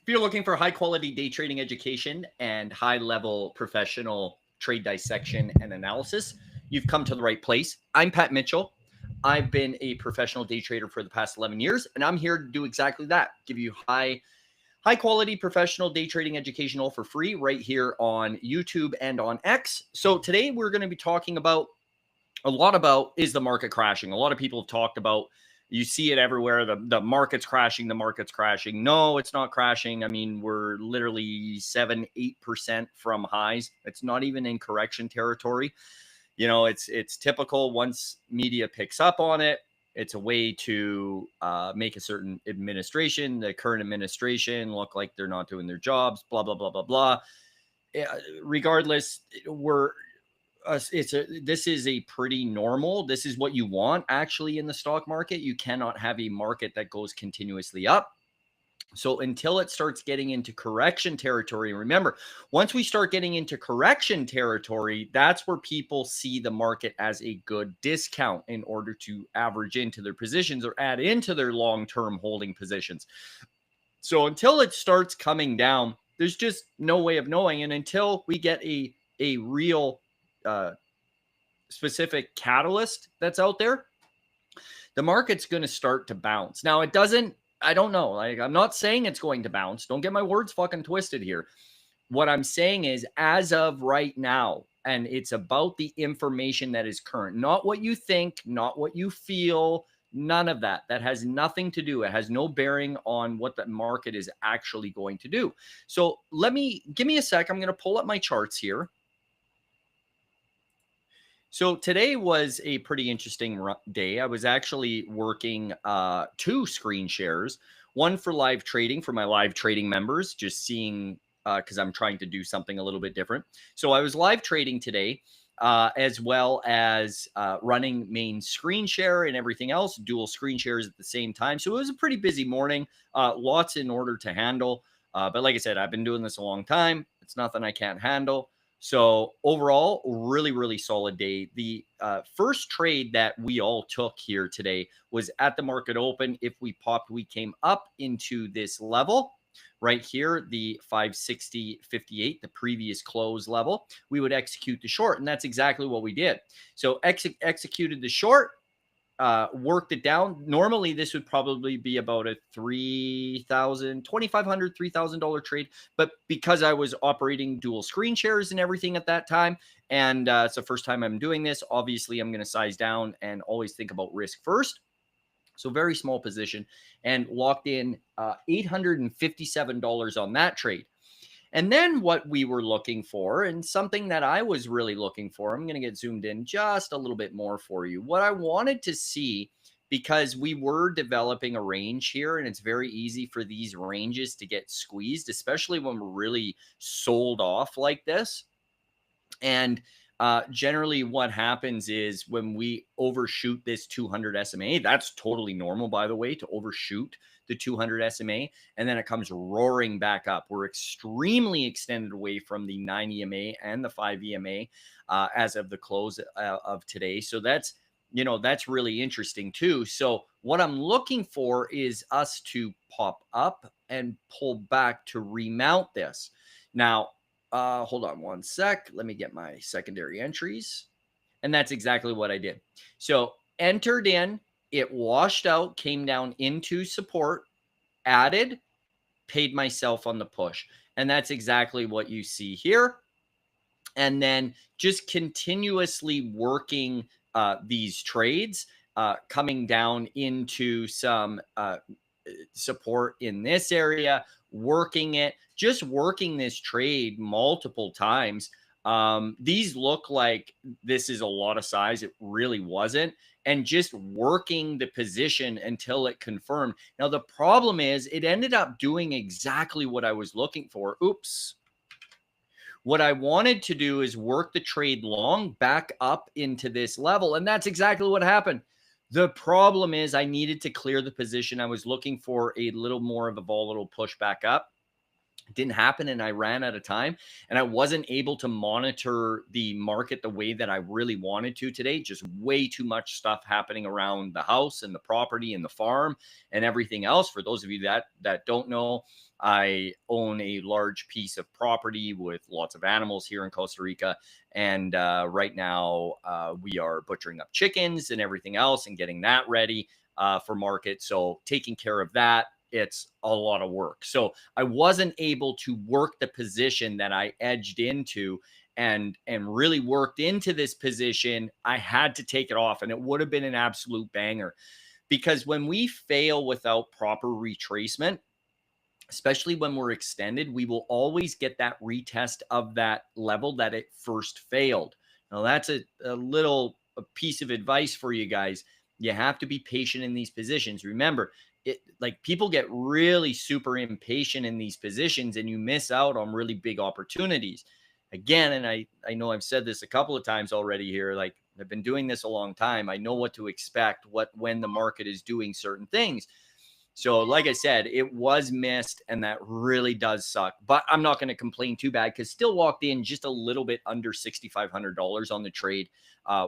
If you're looking for high quality day trading education and high level professional trade dissection and analysis, you've come to the right place. I'm Pat Mitchell. I've been a professional day trader for the past 11 years, and I'm here to do exactly that. Give you high quality professional day trading education all for free right here on YouTube and on X. So today we're going to be talking about is the market crashing. A lot of people have talked about, you see it everywhere, the market's crashing, the market's crashing. No, it's not crashing. I mean, we're literally 7-8% from highs. It's not even in correction territory. You know, it's typical. Once media picks up on it, it's a way to make a certain administration, the current administration, look like they're not doing their jobs, blah blah blah blah blah. Regardless, this is a pretty normal. This is what you want actually in the stock market. You cannot have a market that goes continuously up. So until it starts getting into correction territory, remember, once we start getting into correction territory, that's where people see the market as a good discount in order to average into their positions or add into their long-term holding positions. So until it starts coming down, there's just no way of knowing. And until we get a real specific catalyst that's out there, the market's going to start to bounce. Now, I don't know. Like, I'm not saying it's going to bounce. Don't get my words fucking twisted here. What I'm saying is, as of right now, and it's about the information that is current, not what you think, not what you feel, none of that. That has nothing to do. It has no bearing on what the market is actually going to do. So give me a sec. I'm going to pull up my charts here. So today was a pretty interesting day. I was actually working 2 screen shares, one for live trading for my live trading members, just seeing because I'm trying to do something a little bit different. So I was live trading today, as well as running main screen share and everything else, dual screen shares at the same time. So it was a pretty busy morning, lots in order to handle. But like I said, I've been doing this a long time. It's nothing I can't handle. So overall, really, really solid day. The first trade that we all took here today was at the market open. If we popped, we came up into this level right here, the 560.58, the previous close level. We would execute the short, and that's exactly what we did. So executed the short. Worked it down. Normally, this would probably be about a $2,500, $3,000 trade. But because I was operating dual screen shares and everything at that time, and it's the first time I'm doing this, obviously I'm going to size down and always think about risk first. So very small position, and locked in $857 on that trade. And then what we were looking for, and something that I was really looking for, I'm going to get zoomed in just a little bit more for you. What I wanted to see, because we were developing a range here, and it's very easy for these ranges to get squeezed, especially when we're really sold off like this. And generally what happens is when we overshoot this 200 SMA, that's totally normal, by the way, to overshoot the 200 SMA, and then it comes roaring back up. We're extremely extended away from the 9 EMA and the 5 EMA as of the close of today. So that's really interesting too. So what I'm looking for is us to pop up and pull back to remount this. Now, hold on one sec. Let me get my secondary entries. And that's exactly what I did. So entered in, it washed out, came down into support, added, paid myself on the push. And that's exactly what you see here. And then just continuously working these trades, coming down into some support in this area, working it, just working this trade multiple times. These look like this is a lot of size. It really wasn't. And just working the position until it confirmed. Now, the problem is it ended up doing exactly what I was looking for. Oops. What I wanted to do is work the trade long back up into this level. And that's exactly what happened. The problem is I needed to clear the position. I was looking for a little more of a volatile push back up. It didn't happen, and I ran out of time, and I wasn't able to monitor the market the way that I really wanted to today. Just way too much stuff happening around the house and the property and the farm and everything else. For those of you that don't know, I own a large piece of property with lots of animals here in Costa Rica, and right now we are butchering up chickens and everything else and getting that ready for market. So taking care of that, it's a lot of work. So I wasn't able to work the position that I edged into and really worked into this position. I had to take it off, and it would have been an absolute banger, because when we fail without proper retracement, especially when we're extended, we will always get that retest of that level that it first failed. Now, that's a piece of advice for you guys. You have to be patient in these positions. Remember, like, people get really super impatient in these positions, and you miss out on really big opportunities. Again, and I know I've said this a couple of times already here. Like, I've been doing this a long time. I know what to expect, when the market is doing certain things. So, like I said, it was missed, and that really does suck. But I'm not going to complain too bad, because still walked in just a little bit under $6,500 on the trade,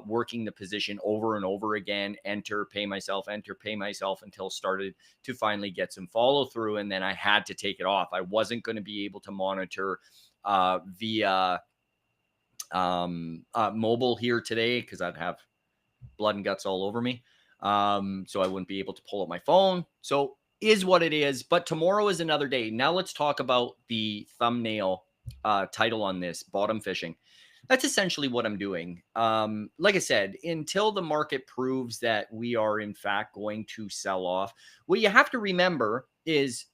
working the position over and over again. Enter, pay myself, until started to finally get some follow through, and then I had to take it off. I wasn't going to be able to monitor via mobile here today, because I'd have blood and guts all over me. So I wouldn't be able to pull up my phone. So is what it is. But tomorrow is another day. Now let's talk about the thumbnail title on this, bottom fishing. That's essentially what I'm doing. Like I said, until the market proves that we are in fact going to sell off, what you have to remember is,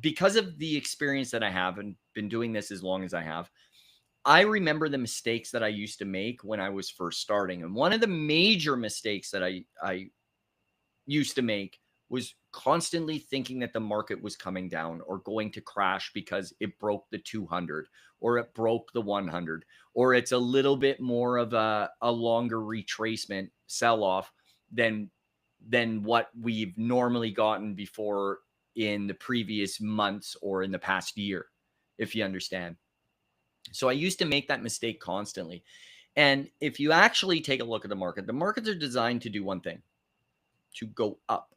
because of the experience that I have and been doing this as long as I have, I remember the mistakes that I used to make when I was first starting. And one of the major mistakes that I used to make was constantly thinking that the market was coming down or going to crash because it broke the 200 or it broke the 100, or it's a little bit more of a longer retracement sell off than what we've normally gotten before in the previous months or in the past year, if you understand. So I used to make that mistake constantly. And if you actually take a look at the markets are designed to do one thing: to go up.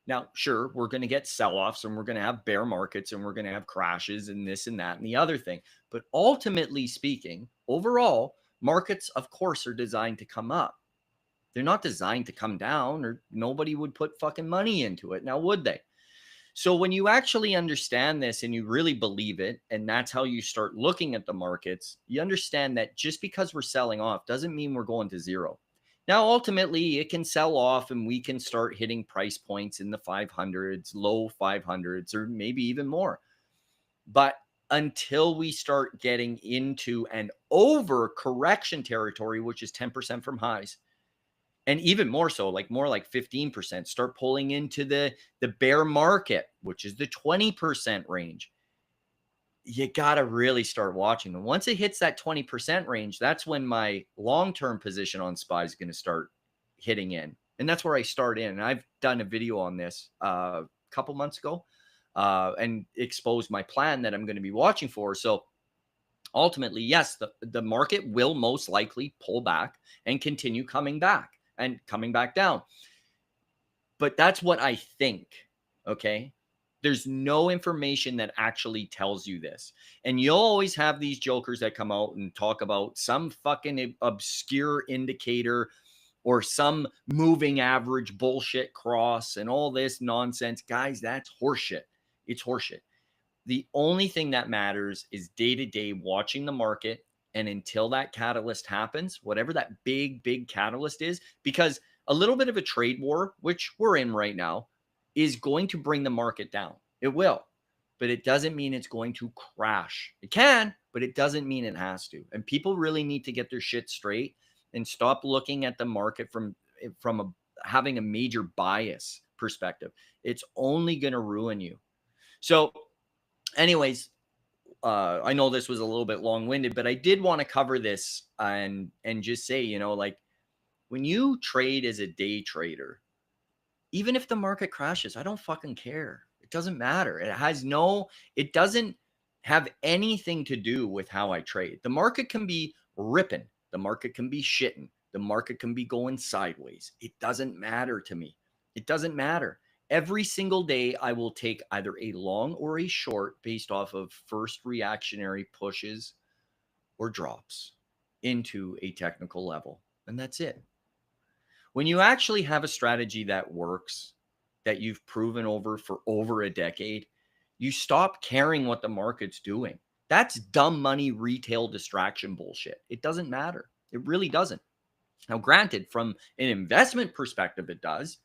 Now, sure, we're going to get sell-offs, and we're going to have bear markets, and we're going to have crashes and this and that and the other thing. But ultimately speaking, overall, markets, of course, are designed to come up. They're not designed to come down, or nobody would put fucking money into it. Now, would they? So when you actually understand this and you really believe it, and that's how you start looking at the markets, you understand that just because we're selling off doesn't mean we're going to zero. Now, ultimately, it can sell off and we can start hitting price points in the 500s, low 500s, or maybe even more. But until we start getting into an over correction territory, which is 10% from highs, and even more so, like more like 15%, start pulling into the bear market, which is the 20% range, you got to really start watching them. Once it hits that 20% range, that's when my long-term position on SPY is going to start hitting in. And that's where I start in. And I've done a video on this a couple months ago and exposed my plan that I'm going to be watching for. So ultimately, yes, the market will most likely pull back and continue coming back and coming back down. But that's what I think. Okay. There's no information that actually tells you this. And you'll always have these jokers that come out and talk about some fucking obscure indicator or some moving average bullshit cross and all this nonsense. Guys, that's horseshit. It's horseshit. The only thing that matters is day to day watching the market. And until that catalyst happens, whatever that big catalyst is, because a little bit of a trade war, which we're in right now, is going to bring the market down. It will, but it doesn't mean it's going to crash. It can, but it doesn't mean it has to. And people really need to get their shit straight and stop looking at the market from having a major bias perspective. It's only going to ruin you. So anyways, I know this was a little bit long-winded, but I did want to cover this and just say, like, when you trade as a day trader, even if the market crashes, I don't fucking care. It doesn't matter. It doesn't have anything to do with how I trade. The market can be ripping, the market can be shitting, the market can be going sideways. It doesn't matter to me. It doesn't matter. Every single day, I will take either a long or a short based off of first reactionary pushes or drops into a technical level. And that's it. When you actually have a strategy that works, that you've proven over for over a decade, you stop caring what the market's doing. That's dumb money retail distraction bullshit. It doesn't matter. It really doesn't. Now, granted, from an investment perspective, it does.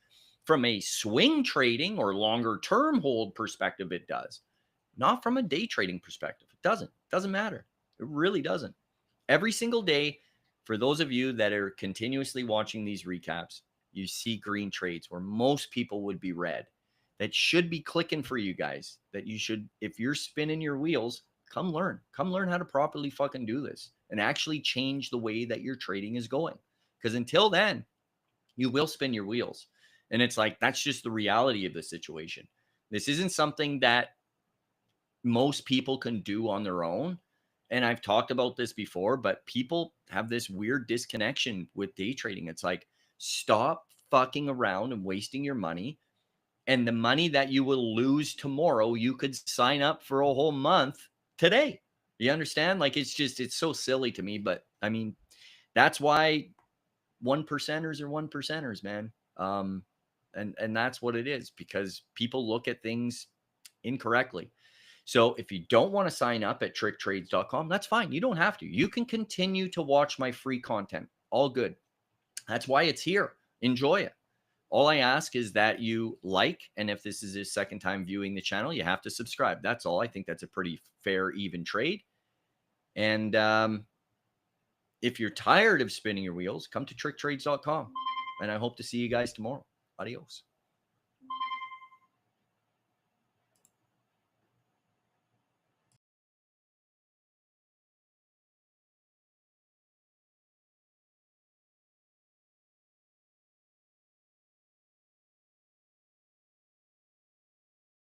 From a swing trading or longer term hold perspective, it does. Not from a day trading perspective. It doesn't. It doesn't matter. It really doesn't. Every single day, for those of you that are continuously watching these recaps, you see green trades where most people would be red. That should be clicking for you guys. That you should, if you're spinning your wheels, come learn. Come learn how to properly fucking do this and actually change the way that your trading is going. Because until then, you will spin your wheels. And it's like, that's just the reality of the situation. This isn't something that most people can do on their own. And I've talked about this before, but people have this weird disconnection with day trading. It's like, stop fucking around and wasting your money. And the money that you will lose tomorrow, you could sign up for a whole month today. You understand? Like, it's just, it's so silly to me. But I mean, that's why one percenters are one percenters, man. And that's what it is, because people look at things incorrectly. So if you don't want to sign up at tricktrades.com, that's fine. You don't have to. You can continue to watch my free content. All good. That's why it's here. Enjoy it. All I ask is that you like, and if this is your second time viewing the channel, you have to subscribe. That's all. I think that's a pretty fair, even trade. And if you're tired of spinning your wheels, come to tricktrades.com. And I hope to see you guys tomorrow. Adios.